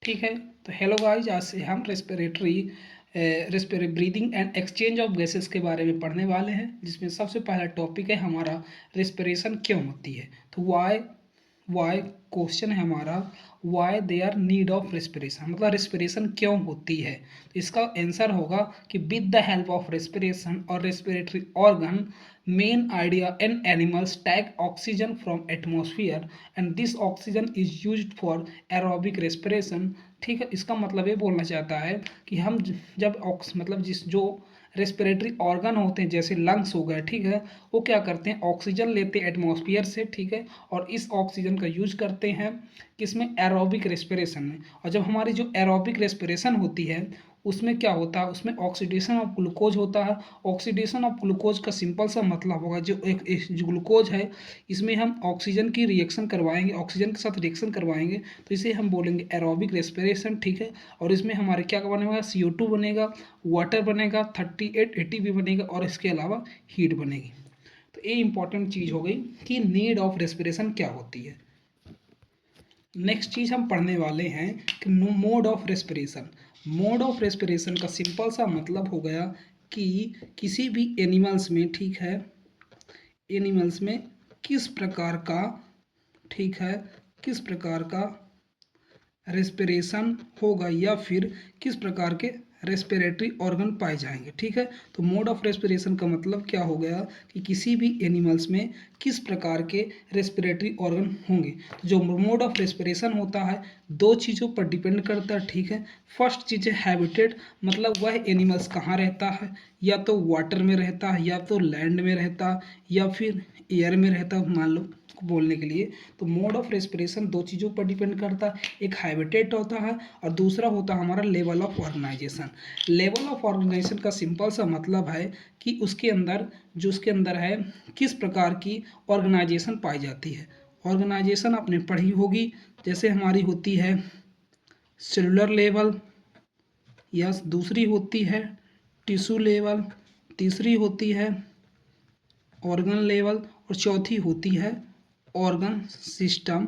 ठीक है। तो हेलो गाइस, आज से हम respiratory breathing and exchange of gases के बारे में पढ़ने वाले हैं, जिसमें सबसे पहला टॉपिक है हमारा रेस्पिरेशन क्यों होती है। तो वाई क्वेश्चन है हमारा, why they are need of respiration, मतलब रेस्पिरेशन क्यों होती है। तो इसका आंसर होगा कि with the help of respiration और respiratory organ main idea in animals take oxygen from atmosphere and this oxygen is used for aerobic respiration. ठीक है, इसका मतलब ये बोलना चाहता है कि हम जब मतलब जो रेस्पिरेटरी ऑर्गन होते हैं जैसे लंग्स हो गए, ठीक है, वो क्या करते हैं, ऑक्सीजन लेते हैं एटमॉस्फेयर से, ठीक है, और इस ऑक्सीजन का यूज करते हैं किसमें, एरोबिक रेस्पिरेशन में। और जब हमारी जो एरोबिक रेस्पिरेशन होती है उसमें क्या होता है, उसमें ऑक्सीडेशन ऑफ ग्लूकोज होता है। ऑक्सीडेशन ऑफ ग्लूकोज का सिंपल सा मतलब होगा, एक जो ग्लूकोज है इसमें हम ऑक्सीजन की रिएक्शन करवाएंगे, ऑक्सीजन के साथ रिएक्शन करवाएंगे, तो इसे हम बोलेंगे एरोबिक रेस्पिरेशन। ठीक है, और इसमें हमारे क्या बनेगा, CO2 बनेगा, वाटर बनेगा, 38 ATP बनेगा, और इसके अलावा हीट बनेगी। तो ये इंपॉर्टेंट चीज़ हो गई कि नीड ऑफ रेस्पिरेशन क्या होती है। नेक्स्ट चीज़ हम पढ़ने वाले हैं कि mode of respiration. Mode of respiration का सिंपल सा मतलब हो गया कि किसी भी एनिमल्स में, ठीक है, एनिमल्स में किस प्रकार का, ठीक है, किस प्रकार का रेस्पिरेशन होगा या फिर किस प्रकार के रेस्पिरेटरी ऑर्गन पाए जाएंगे। ठीक है, तो मोड ऑफ रेस्पिरेशन का मतलब क्या हो गया कि किसी भी एनिमल्स में किस प्रकार के रेस्पिरेटरी ऑर्गन होंगे। तो जो मोड ऑफ रेस्पिरेशन होता है दो चीज़ों पर डिपेंड करता है। ठीक है, फर्स्ट चीज़ है हैबिटेट, मतलब वह एनिमल्स कहाँ रहता है, या तो वाटर में रहता है, या तो लैंड में रहता है, या फिर एयर में रहता है, मान लो बोलने के लिए। तो मोड ऑफ रेस्पिरेशन दो चीज़ों पर डिपेंड करता है, एक हैबिटेट होता है और दूसरा होता है हमारा level of organisation. Level of organisation का सिंपल सा मतलब है कि उसके अंदर है किस प्रकार की ऑर्गेनाइजेशन पाई जाती है। ऑर्गेनाइजेशन आपने पढ़ी होगी, जैसे हमारी होती है सेलुलर लेवल, या दूसरी होती है टिश्यू लेवल, तीसरी होती है ऑर्गन लेवल, और चौथी होती है ऑर्गन सिस्टम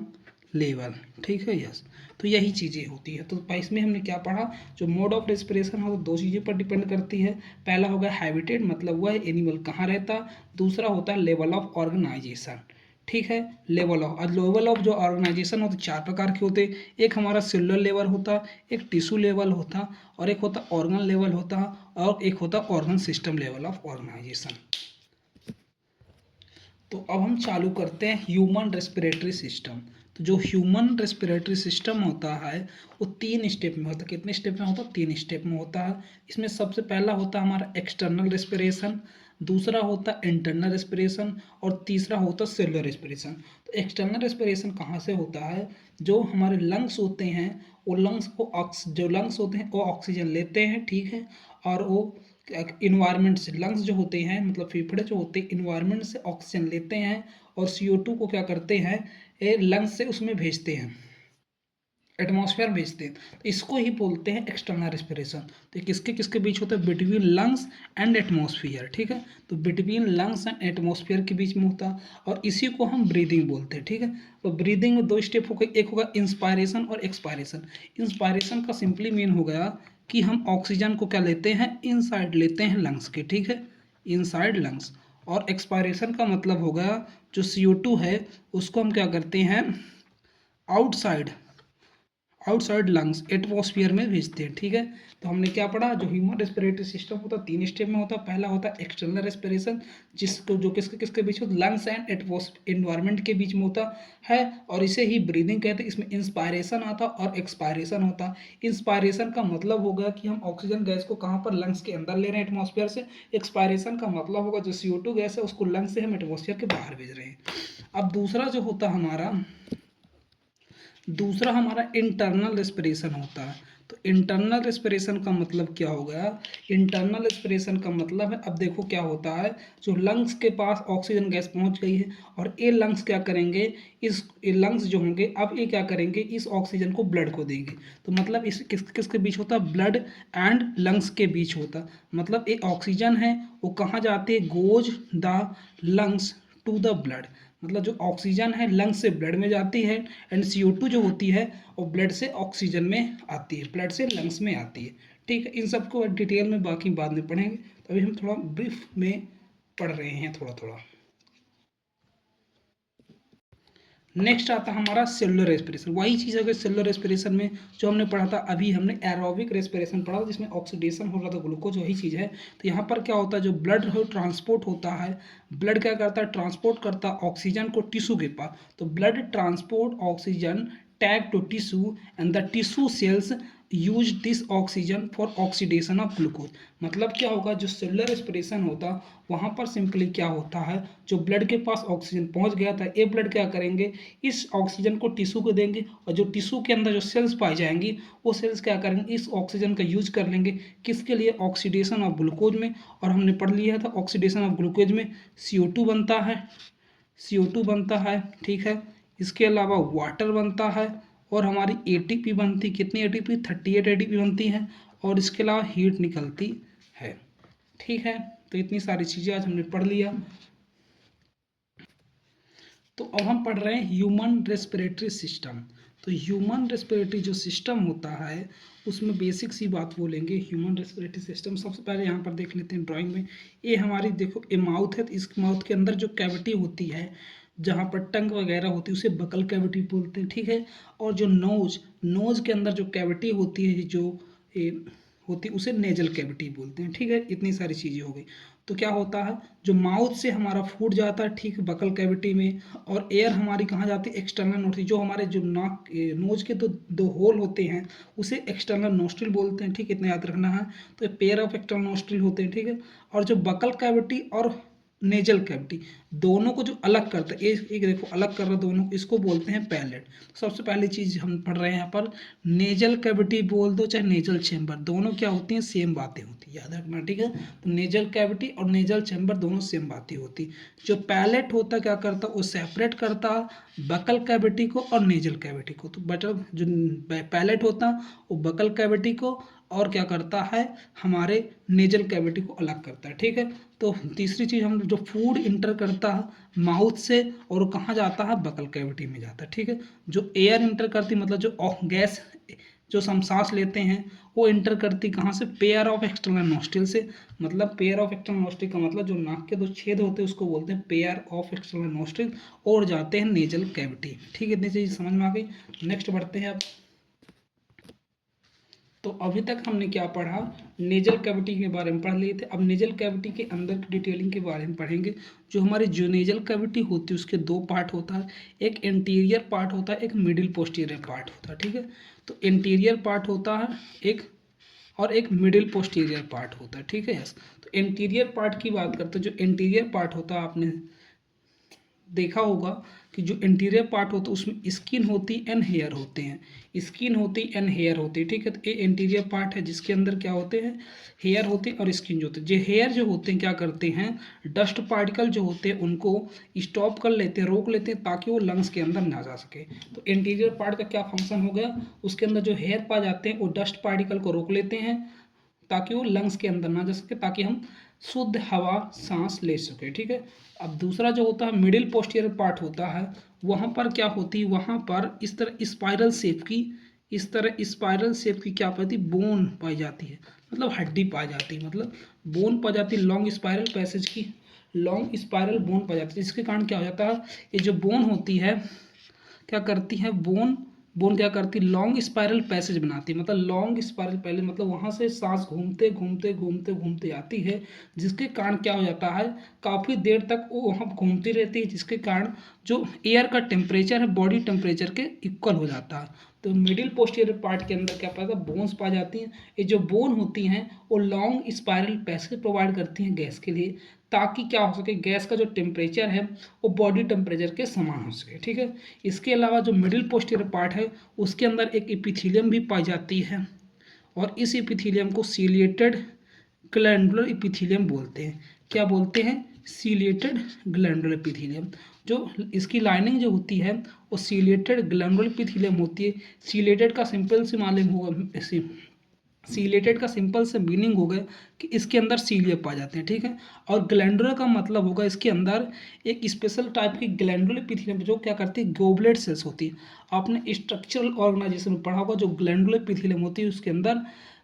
लेवल। ठीक है, यस। तो यही चीज़ें होती है। तो इसमें हमने क्या पढ़ा, जो मोड ऑफ रेस्पिरेशन हो तो दो चीज़ों पर डिपेंड करती है। पहला होगा हैबिटेट, मतलब वह एनिमल कहाँ रहता, दूसरा होता है लेवल ऑफ ऑर्गेनाइजेशन। ठीक है, लेवल ऑफ जो ऑर्गेनाइजेशन होते चार प्रकार के होते, एक हमारा सेलुलर लेवल होता, एक टिश्यू लेवल होता, और एक होता ऑर्गन लेवल होता, और एक होता organ system level of organisation. तो अब हम चालू करते हैं ह्यूमन रेस्पिरेटरी सिस्टम। तो जो ह्यूमन रेस्पिरेटरी सिस्टम होता है वो 3 स्टेप में होता है। कितने स्टेप में होता है, 3 स्टेप में होता है। इसमें सबसे पहला होता है हमारा एक्सटर्नल रेस्पिरेशन, दूसरा होता है इंटरनल रेस्पिरेशन, और तीसरा होता है सेलुलर रेस्पिरेशन। तो एक्सटर्नल रेस्पिरेशन कहाँ से होता है, जो हमारे लंग्स होते हैं वो लंग्स होते हैं वो ऑक्सीजन लेते हैं, ठीक है, और वो इन्वायरमेंट से, लंग्स जो होते हैं मतलब फेफड़े जो होते हैं इन्वायरमेंट से ऑक्सीजन लेते हैं, और CO2 को क्या करते हैं, लंग्स से उसमें भेजते हैं, एटमॉस्फेयर भेजते हैं। तो इसको ही बोलते हैं एक्सटर्नल रेस्पिरेशन। तो किसके किसके बीच होता है, बिटवीन लंग्स एंड एटमॉस्फेयर। ठीक है, तो बिटवीन लंग्स एंड एटमॉस्फेयर के बीच में होता है, और इसी को हम ब्रीदिंग बोलते हैं। ठीक है, तो ब्रीदिंग में दो स्टेप हो गए, एक होगा इंस्पायरेशन और एक्सपायरेशन। इंस्पायरेशन का सिंपली मीन हो गया कि हम ऑक्सीजन को क्या लेते हैं, इनसाइड लेते हैं लंग्स के, ठीक है, इनसाइड लंग्स। और एक्सपायरेशन का मतलब हो गया जो CO2 है उसको हम क्या करते हैं, आउटसाइड लंग्स एटमॉस्फेयर में भेजते हैं। ठीक है, तो हमने क्या पढ़ा, जो ह्यूमन रेस्पिरेटरी सिस्टम होता है 3 स्टेप में होता है। पहला होता है एक्सटर्नल रेस्पिरेशन, जिसको जो किसके किसके बीच होता है, लंग्स एंड एनवायरनमेंट के बीच में होता है, और इसे ही ब्रीदिंग कहते हैं। इसमें इंस्पायरेशन आता और एक्सपायरेशन होता। इंस्पायरेशन का मतलब होगा कि हम ऑक्सीजन गैस को कहाँ पर, लंग्स के अंदर ले रहे हैं एटमॉस्फेयर से। एक्सपायरेशन का मतलब होगा जो CO2 गैस है उसको लंग्स से हम एटमॉस्फेयर के बाहर भेज रहे हैं। अब दूसरा हमारा इंटरनल रेस्पिरेशन होता है। तो इंटरनल रेस्पिरेशन का मतलब क्या हो गया, इंटरनल रेस्पिरेशन का मतलब है, अब देखो क्या होता है, जो लंग्स के पास ऑक्सीजन गैस पहुंच गई है, और ये लंग्स क्या करेंगे, ये लंग्स जो होंगे अब ये क्या करेंगे, इस ऑक्सीजन को ब्लड को देंगे। तो मतलब इस किसके बीच होता है, ब्लड एंड लंग्स के बीच होता। मतलब ये ऑक्सीजन है वो कहाँ जाती है, goes the lungs to the blood. मतलब जो ऑक्सीजन है लंग्स से ब्लड में जाती है, एंड CO2 जो होती है वो ब्लड से ऑक्सीजन में आती है, ब्लड से लंग्स में आती है। ठीक है, इन सबको डिटेल में बाकी बाद में पढ़ेंगे, तो अभी हम थोड़ा ब्रीफ में पढ़ रहे हैं थोड़ा थोड़ा। नेक्स्ट आता है हमारा सेलुलर रेस्पिरेशन। वही चीज़ अगर सेलुलर रेस्पिरेशन में जो हमने पढ़ा था, अभी हमने एरोबिक रेस्पिरेशन पढ़ा था जिसमें ऑक्सीडेशन हो रहा था ग्लूकोज, वही चीज़ है। तो यहाँ पर क्या होता है, जो ब्लड हो ट्रांसपोर्ट होता है, ब्लड क्या करता है, ट्रांसपोर्ट करता है ऑक्सीजन को टिश्यू के पास। तो blood transport oxygen tag to tissue and the tissue cells use this oxygen for oxidation of glucose. मतलब क्या होगा, जो सेलुलर रेस्पिरेशन होता वहाँ पर सिंपली क्या होता है, जो ब्लड के पास ऑक्सीजन पहुँच गया था, ये ब्लड क्या करेंगे, इस ऑक्सीजन को टिश्यू को देंगे, और जो टिश्यू के अंदर जो सेल्स पाई जाएंगी वो सेल्स क्या करेंगे, इस ऑक्सीजन का यूज कर लेंगे किसके लिए, ऑक्सीडेशन ऑफ ग्लूकोज में। और हमने पढ़ लिया था ऑक्सीडेशन ऑफ ग्लूकोज में CO2 बनता है, CO2 बनता है, ठीक है। इसके अलावा वाटर बनता है, और हमारी ATP बनती, कितनी ATP, 38 ATP बनती है, और इसके अलावा हीट निकलती है। ठीक है, तो इतनी सारी चीज़ें आज हमने पढ़ लिया। तो अब हम पढ़ रहे हैं ह्यूमन रेस्पिरेटरी सिस्टम। तो ह्यूमन रेस्पिरेटरी जो सिस्टम होता है उसमें बेसिक सी बात बोलेंगे। ह्यूमन रेस्पिरेटरी सिस्टम सबसे पहले यहाँ पर देख लेते हैं ड्राइंग में। ये हमारी देखो, ये माउथ है, तो इस माउथ के अंदर जो कैविटी होती है, जहाँ पर टंग वगैरह होती है, उसे बकल कैविटी बोलते हैं, ठीक है। और जो नोज के अंदर जो कैविटी होती है, जो ये होती है, उसे नेजल कैविटी बोलते हैं, ठीक है। इतनी सारी चीज़ें हो गई। तो क्या होता है, जो माउथ से हमारा फूड जाता है, ठीक, बकल कैविटी में, और एयर हमारी कहाँ जाती है, एक्सटर्नल नोस्ट्रिल। जो हमारे जो नाक नोज के दो दो होल होते हैं उसे एक्सटर्नल नोस्ट्रिल बोलते हैं, ठीक, इतना याद रखना है। तो ये पेयर ऑफ एक्सटर्नल नोस्ट्रिल होते हैं, ठीक है। और जो बकल कैविटी और नेजल कैविटी दोनों को जो अलग करता है, एक देखो अलग कर रहा है दोनों, इसको बोलते हैं पैलेट। सबसे पहली चीज हम पढ़ रहे हैं यहाँ पर, नेजल कैविटी बोल दो चाहे नेजल चैम्बर, दोनों क्या होती हैं, सेम बातें होती है, याद रखना, ठीक है। तो नेजल कैविटी और नेजल चैम्बर दोनों सेम बातें होती। जो पैलेट होता क्या करता, वो सेपरेट करता बकल कैविटी को और नेजल कैविटी को। तो बटर जो पैलेट होता वो बकल कैविटी को और क्या करता है, हमारे नेजल कैविटी को अलग करता है, ठीक है। तो तीसरी चीज़, हम जो फूड इंटर करता है माउथ से और वो कहाँ जाता है, बकल कैविटी में जाता है, ठीक है। जो एयर इंटर करती, मतलब जो गैस जो हम सांस लेते हैं वो इंटर करती कहाँ से, पेयर ऑफ एक्सटर्नल नोस्ट्रिल से। मतलब पेयर ऑफ एक्सटर्नल नोस्ट्रिल का मतलब जो नाक के दो छेद होते हैं उसको बोलते हैं पेयर ऑफ एक्सटर्नल नोस्ट्रिल, और जाते हैं नेजल कैविटी, ठीक है। इतनी चीज़ समझ में आ गई। नेक्स्ट बढ़ते हैं अब। तो अभी तक हमने क्या पढ़ा, नेजल कैविटी के बारे में पढ़ लिए थे। अब नेजल कैविटी के अंदर की डिटेलिंग के बारे में पढ़ेंगे। जो हमारी जो नेजल कैविटी होती है उसके दो पार्ट होता है, एक इंटीरियर पार्ट होता है, एक मिडिल पोस्टीरियर पार्ट होता है, ठीक है। तो इंटीरियर पार्ट होता है एक, और एक मिडिल पोस्टीरियर पार्ट होता है, ठीक है। यस, तो इंटीरियर पार्ट की बात करते हैं। जो इंटीरियर पार्ट होता है, आपने देखा होगा कि जो इंटीरियर पार्ट होता है उसमें स्किन होती एंड हेयर होते हैं, स्किन होती एंड हेयर होती है, ठीक है। तो ये इंटीरियर पार्ट है जिसके अंदर क्या होते हैं, हेयर होते हैं और स्किन जो होते हैं। जो हेयर जो होते हैं क्या करते हैं, डस्ट पार्टिकल जो होते हैं उनको स्टॉप कर लेते हैं, रोक लेते हैं, ताकि वो लंग्स के अंदर ना जा सके। तो इंटीरियर पार्ट का क्या फंक्शन हो गया, उसके अंदर जो हेयर पाए जाते हैं वो डस्ट पार्टिकल को रोक लेते हैं ताकि वो लंग्स के अंदर ना जा सके, ताकि हम शुद्ध हवा सांस ले सके, ठीक है। अब दूसरा जो होता है मिडिल पोस्टीरियर पार्ट होता है, वहाँ पर क्या होती है, वहाँ पर इस तरह स्पाइरल शेप की, इस तरह स्पाइरल शेप की क्या पाती, बोन पाई जाती है, मतलब हड्डी पाई जाती है, मतलब बोन पाई जाती है, लॉन्ग स्पाइरल पैसेज की लॉन्ग स्पाइरल बोन पाई जाती है। जिसके कारण क्या हो जाता है, ये जो बोन होती है क्या करती है, बोन बोन क्या करती है, लॉन्ग स्पाइरल पैसेज बनाती है। मतलब लॉन्ग स्पाइरल पहले मतलब वहाँ से सांस घूमते घूमते घूमते घूमते आती है, जिसके कारण क्या हो जाता है, काफ़ी देर तक वो वहाँ घूमती रहती है, जिसके कारण जो एयर का टेम्परेचर है बॉडी टेम्परेचर के इक्वल हो जाता है। तो मिडिल पोस्टीरियर पार्ट के अंदर क्या पाता है, बोन्स पा जाती हैं। ये जो बोन होती हैं वो लॉन्ग स्पाइरल पैसेज प्रोवाइड करती हैं गैस के लिए, ताकि क्या हो सके, गैस का जो टेम्परेचर है वो बॉडी टेम्परेचर के समान हो सके, ठीक है। इसके अलावा जो मिडिल पोस्टीरियर पार्ट है उसके अंदर एक इपिथीलियम भी पाई जाती है, और इस इपिथीलियम को सीलिएटेड ग्लैंडुलर इपिथीलियम बोलते हैं। क्या बोलते हैं, सीलिएटेड ग्लैंडुलर इपिथीलियम। जो इसकी लाइनिंग जो होती है वो सीलिएटेड ग्लैंडुलर इपिथीलियम होती है। सीलिएटेड का सिंपल से मालूम होगा, सीलेटेड का सिंपल से मीनिंग हो गया कि इसके अंदर सीलिया पाए जाते हैं, ठीक है। और ग्लैंडुलर का मतलब होगा इसके अंदर एक स्पेशल टाइप की ग्लैंडुलर एपिथेलियम जो क्या करती है, गोबलेट सेल्स होती है। आपने स्ट्रक्चरल ऑर्गेनाइजेशन में पढ़ा होगा, जो ग्लैंडुलर एपिथेलियम होती है उसके अंदर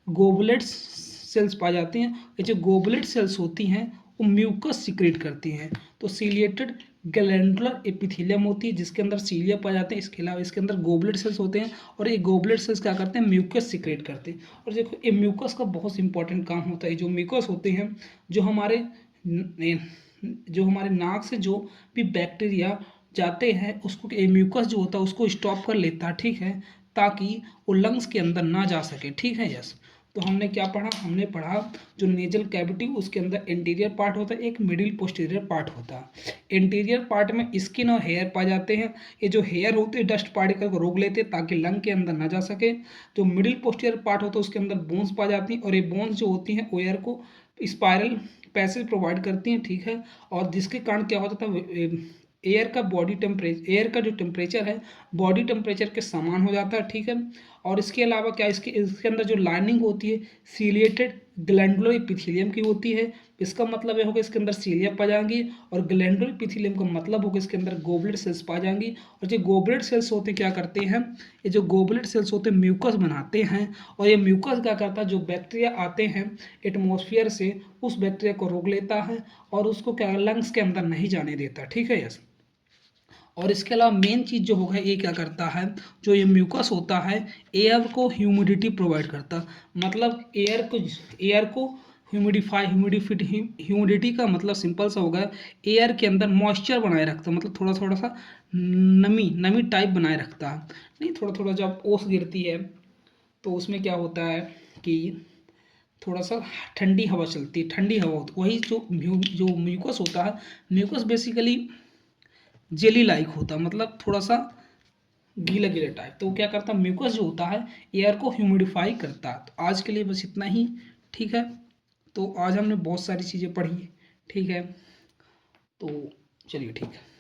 गोबलेट सेल्स पाए जाती हैं। ये जो गोबलेट सेल्स होती हैं वो म्यूकस सिक्रेट करती हैं। तो सीलिएटेड ग्लैंडुलर एपिथेलियम होती है जिसके अंदर सीलिया पाए जाते हैं। इसके अलावा इसके अंदर गोबलेट सेल्स होते हैं और ये गोबलेट सेल्स क्या करते हैं, म्यूकस सिक्रेट करते हैं। और देखो ये म्यूकस का बहुत इंपॉर्टेंट काम होता है। जो म्यूकस होते हैं जो हमारे नाक से जो भी बैक्टीरिया जाते हैं उसको ये म्यूकस जो होता है उसको स्टॉप कर लेता है, ठीक है, ताकि वो लंग्स के अंदर ना जा सके, ठीक है। यस, तो हमने क्या पढ़ा, हमने पढ़ा जो नेजल कैविटी उसके अंदर इंटीरियर पार्ट होता है, एक मिडिल पोस्टीरियर पार्ट होता है। इंटीरियर पार्ट में स्किन और हेयर पाए जाते हैं। ये जो हेयर होते हैं डस्ट पार्टिकल को रोक लेते हैं ताकि लंग के अंदर ना जा सके। जो मिडिल पोस्टीरियर पार्ट होता है उसके अंदर बोन्स पाई जाती हैं और ये बोन्स जो होती हैं एयर को स्पायरल पैसेज प्रोवाइड करती हैं, ठीक है। और जिसके कारण क्या होता था, एयर का जो टेम्परेचर है बॉडी टेम्परेचर के समान हो जाता है, ठीक है। और इसके अलावा क्या इसके अंदर जो लाइनिंग होती है सीलिएटेड ग्लैंडुलर एपिथेलियम की होती है। इसका मतलब ये होगा इसके अंदर सीलिया पाई जाएंगी और ग्लैंडुलर एपिथेलियम का मतलब होगा इसके अंदर गोबलेट सेल्स पाई जाएंगी। और जो गोबलेट सेल्स होते हैं क्या करते हैं, ये जो गोबलेट सेल्स होते हैं म्यूकस बनाते हैं और ये म्यूकस क्या करता है, जो बैक्टीरिया आते हैं एटमॉस्फेयर से उस बैक्टीरिया को रोक लेता है और उसको क्या लंग्स के अंदर नहीं जाने देता, ठीक है। यस, और इसके अलावा मेन चीज़ जो होगा ये क्या करता है, जो ये म्यूकस होता है एयर को ह्यूमिडिटी प्रोवाइड करता है। मतलब एयर को ह्यूमिडिटी का मतलब सिंपल सा होगा एयर के अंदर मॉइस्चर बनाए रखता है, मतलब थोड़ा थोड़ा सा नमी टाइप बनाए रखता है। नहीं, थोड़ा थोड़ा जब ओस गिरती है तो उसमें क्या होता है कि थोड़ा सा ठंडी हवा चलती है, ठंडी हवा होती है। वही जो म्यूकस होता है, म्यूकस बेसिकली जेली लाइक होता है, मतलब थोड़ा सा गीला गीला टाइप। तो वो क्या करता है, म्यूकस जो होता है एयर को ह्यूमिडिफाई करता है। तो आज के लिए बस इतना ही, ठीक है। तो आज हमने बहुत सारी चीज़ें पढ़ी, ठीक है। तो चलिए, ठीक है।